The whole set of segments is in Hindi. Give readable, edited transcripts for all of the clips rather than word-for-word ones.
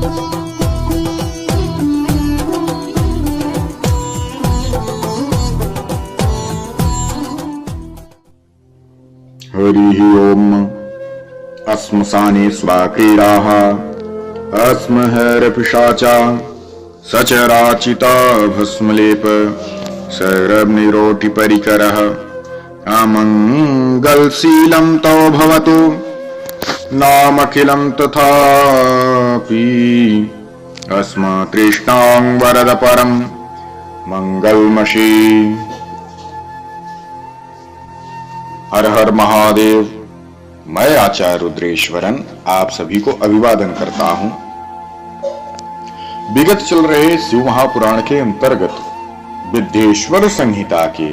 हरिः ओम्। अस्मसाने सुराक्रीडाः अस्महरपिशाचा सचराचिता भस्मलेप सर्वनिरोटिपरिकरः अमङ्गलशीलं तव भवतु नामखिलं तथापि अस्मत्तृष्णां वरद परं मंगलमषि। हर हर महादेव। मैं आचार्य रुद्रेश्वरन आप सभी को अभिवादन करता हूं। विगत चल रहे शिव महापुराण के अंतर्गत विद्येश्वर संहिता के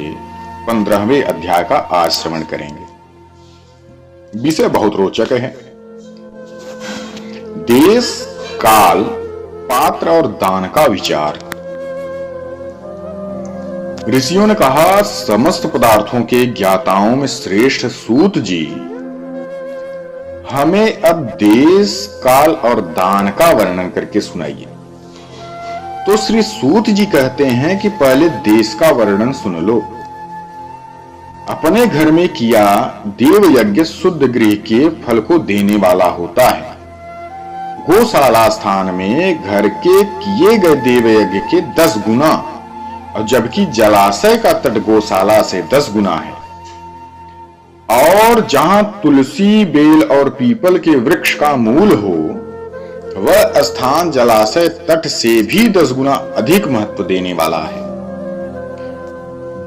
15वें अध्याय का आज श्रवण करेंगे। विषय बहुत रोचक है। देश, काल, पात्र और दान का विचार। ऋषियों ने कहा, समस्त पदार्थों के ज्ञाताओं में श्रेष्ठ सूत जी, हमें अब देश, काल और दान का वर्णन करके सुनाइए। तो श्री सूत जी कहते हैं कि पहले देश का वर्णन सुन लो। अपने घर में किया देव यज्ञ शुद्ध गृह के फल को देने वाला होता है। गौशाला स्थान में घर के किए गए देव यज्ञ के 10 गुना, और जबकि जलाशय का तट गौशाला से 10 गुना है। और जहां तुलसी, बेल और पीपल के वृक्ष का मूल हो, वह स्थान जलाशय तट से भी 10 गुना अधिक महत्व देने वाला है।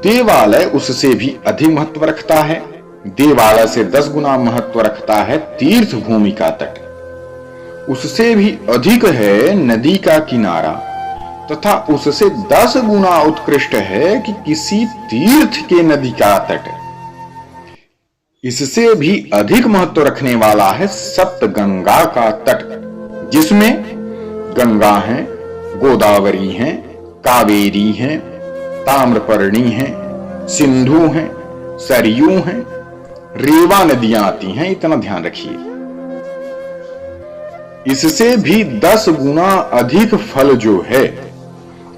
देवालय उससे भी अधिक महत्व रखता है। देवालय से 10 गुना महत्व रखता है तीर्थ भूमि का तट। उससे भी अधिक है नदी का किनारा, तथा उससे 10 गुना उत्कृष्ट है कि किसी तीर्थ के नदी का तट। इससे भी अधिक महत्व रखने वाला है सप्तगंगा का तट, जिसमें गंगा है, गोदावरी है, कावेरी है, ताम्रपर्णी है, सिंधु है, सरयू है, रेवा नदियां आती हैं। इतना ध्यान रखिए। इससे भी 10 गुना अधिक फल जो है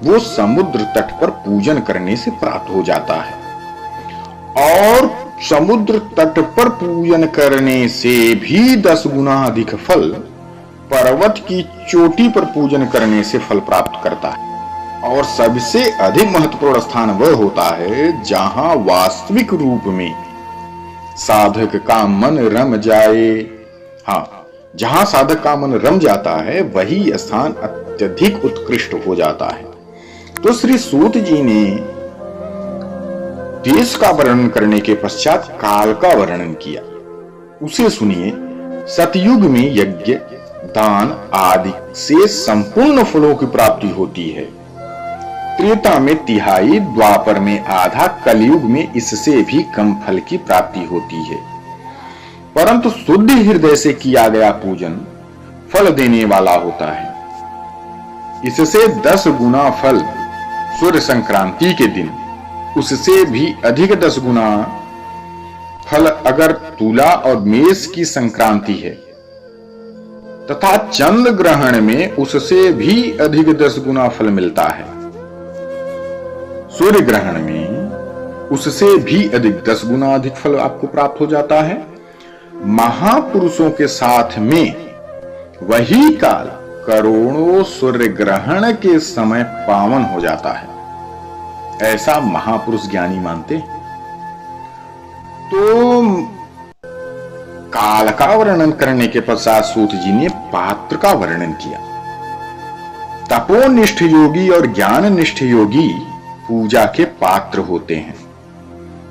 वो समुद्र तट पर पूजन करने से प्राप्त हो जाता है। और समुद्र तट पर पूजन करने से भी 10 गुना अधिक फल पर्वत की चोटी पर पूजन करने से फल प्राप्त करता है। और सबसे अधिक महत्वपूर्ण स्थान वह होता है जहां वास्तविक रूप में साधक का मन रम जाए। हाँ, जहां साधक का मन रम जाता है वही स्थान अत्यधिक उत्कृष्ट हो जाता है। तो श्री सूत जी ने देश का वर्णन करने के पश्चात काल का वर्णन किया। उसे सुनिए। सतयुग में यज्ञ, दान आदि से संपूर्ण फलों की प्राप्ति होती है। त्रेता में तिहाई, द्वापर में आधा, कलयुग में इससे भी कम फल की प्राप्ति होती है। परंतु शुद्ध हृदय से किया गया पूजन फल देने वाला होता है। इससे 10 गुना फल सूर्य संक्रांति के दिन, उससे भी अधिक 10 गुना फल अगर तुला और मेष की संक्रांति है, तथा चंद्र ग्रहण में उससे भी अधिक 10 गुना फल मिलता है। सूर्य ग्रहण में उससे भी अधिक 10 गुना अधिक फल आपको प्राप्त हो जाता है। महापुरुषों के साथ में वही काल करोड़ों सूर्य ग्रहण के समय पावन हो जाता है, ऐसा महापुरुष ज्ञानी मानते हैं। तो काल का वर्णन करने के पश्चात सूत जी ने पात्र का वर्णन किया। तपोनिष्ठ योगी और ज्ञाननिष्ठ योगी पूजा के पात्र होते हैं,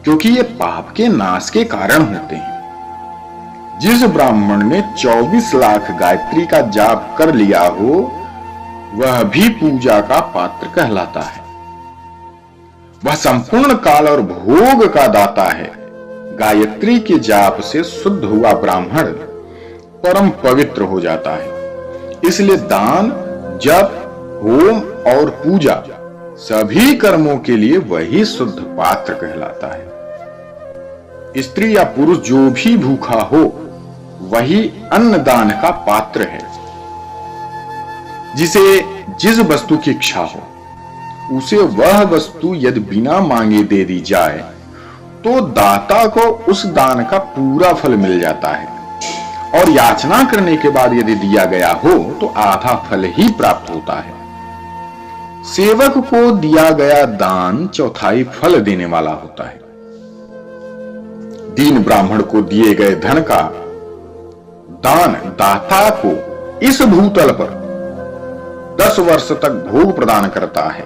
क्योंकि ये पाप के नाश के कारण होते हैं। जिस ब्राह्मण ने 24 लाख गायत्री का जाप कर लिया हो, वह भी पूजा का पात्र कहलाता है। वह संपूर्ण काल और भोग का दाता है। गायत्री के जाप से शुद्ध हुआ ब्राह्मण परम पवित्र हो जाता है। इसलिए दान, जप, होम और पूजा सभी कर्मों के लिए वही शुद्ध पात्र कहलाता है। स्त्री या पुरुष जो भी भूखा हो, वही अन्नदान का पात्र है। जिसे जिस वस्तु की इच्छा हो उसे वह वस्तु यदि बिना मांगे दे दी जाए तो दाता को उस दान का पूरा फल मिल जाता है, और याचना करने के बाद यदि दिया गया हो तो आधा फल ही प्राप्त होता है। सेवक को दिया गया दान चौथाई फल देने वाला होता है। दीन ब्राह्मण को दिए गए धन का दान दाता को इस भूतल पर 10 वर्ष तक भोग प्रदान करता है।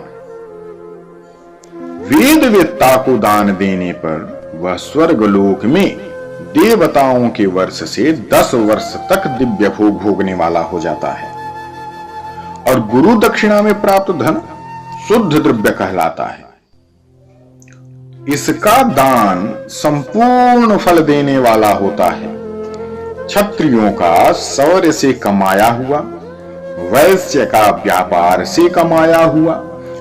वेद वेत्ता को दान देने पर वह स्वर्ग लोक में देवताओं के वर्ष से 10 वर्ष तक दिव्य भोग भोगने वाला हो जाता है, और गुरु दक्षिणा में प्राप्त धन शुद्ध द्रव्य कहलाता है। इसका दान संपूर्ण फल देने वाला होता है। क्षत्रियों का शौर्य से कमाया हुआ, वैश्य का व्यापार से कमाया हुआ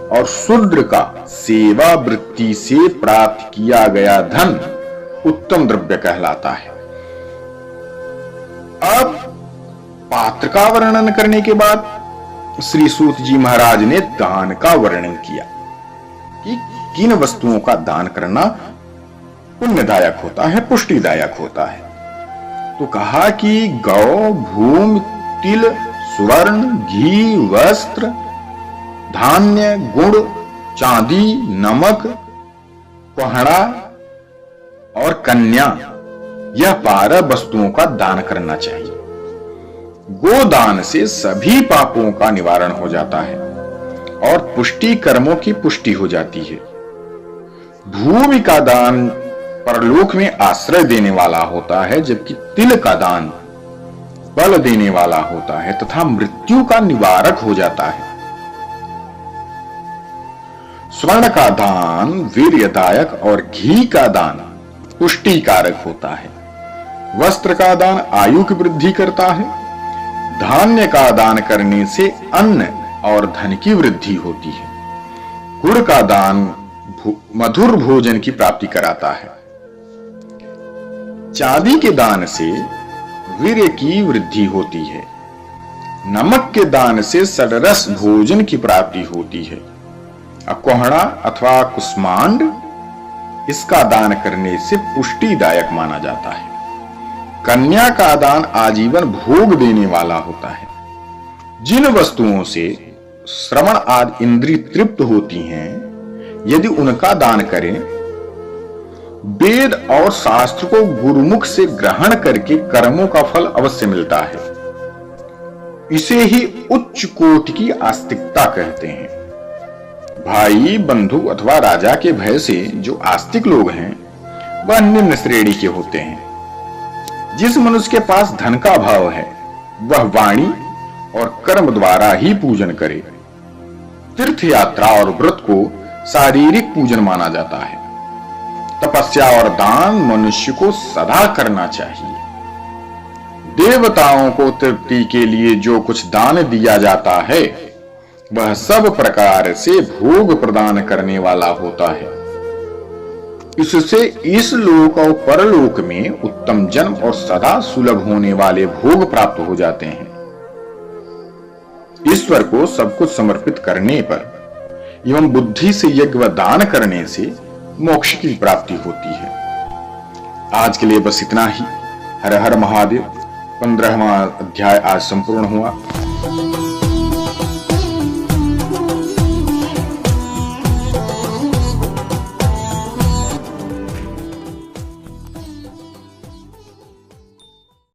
और शूद्र का सेवा वृत्ति से प्राप्त किया गया धन उत्तम द्रव्य कहलाता है। अब पात्र का वर्णन करने के बाद श्री सूत जी महाराज ने दान का वर्णन किया कि किन वस्तुओं का दान करना पुण्यदायक होता है, पुष्टिदायक होता है। तो कहा कि गौ, भूमि, तिल, स्वर्ण, घी, वस्त्र, धान्य, गुड़, चांदी, नमक, कोहड़ा और कन्या, यह 12 वस्तुओं का दान करना चाहिए। गोदान से सभी पापों का निवारण हो जाता है और पुष्टि कर्मों की पुष्टि हो जाती है। भूमि का दान परलोक में आश्रय देने वाला होता है, जबकि तिल का दान बल देने वाला होता है तथा मृत्यु का निवारक हो जाता है। स्वर्ण का दान वीर्यदायक और घी का दान पुष्टिकारक होता है। वस्त्र का दान आयु की वृद्धि करता है। धान्य का दान करने से अन्न और धन की वृद्धि होती है। गुड़ का दान मधुर भोजन की प्राप्ति कराता है। चांदी के दान से वीर्य की वृद्धि होती है। नमक के दान से सडरस भोजन की प्राप्ति होती है। कोहड़ा अथवा कुष्मांड, इसका दान करने से पुष्टिदायक माना जाता है। कन्या का दान आजीवन भोग देने वाला होता है। जिन वस्तुओं से श्रवण आदि इंद्रिय तृप्त होती हैं, यदि उनका दान करें, वेद और शास्त्र को गुरुमुख से ग्रहण करके कर्मों का फल अवश्य मिलता है। इसे ही उच्च कोटि की आस्तिकता कहते हैं। भाई, बंधु अथवा राजा के भय से जो आस्तिक लोग हैं वह निम्न श्रेणी के होते हैं। जिस मनुष्य के पास धन का भाव है वह वाणी और कर्म द्वारा ही पूजन करे। तीर्थ यात्रा और व्रत को शारीरिक पूजन माना जाता है। तपस्या और दान मनुष्य को सदा करना चाहिए। देवताओं को तृप्ति के लिए जो कुछ दान दिया जाता है वह सब प्रकार से भोग प्रदान करने वाला होता है। इससे इस लोक और परलोक में उत्तम जन्म और सदा सुलभ होने वाले भोग प्राप्त हो जाते हैं। ईश्वर को सब कुछ समर्पित करने पर एवं बुद्धि से यज्ञ व दान करने से मोक्ष की प्राप्ति होती है। आज के लिए बस इतना ही। हर हर महादेव। 15वां अध्याय आज संपूर्ण हुआ।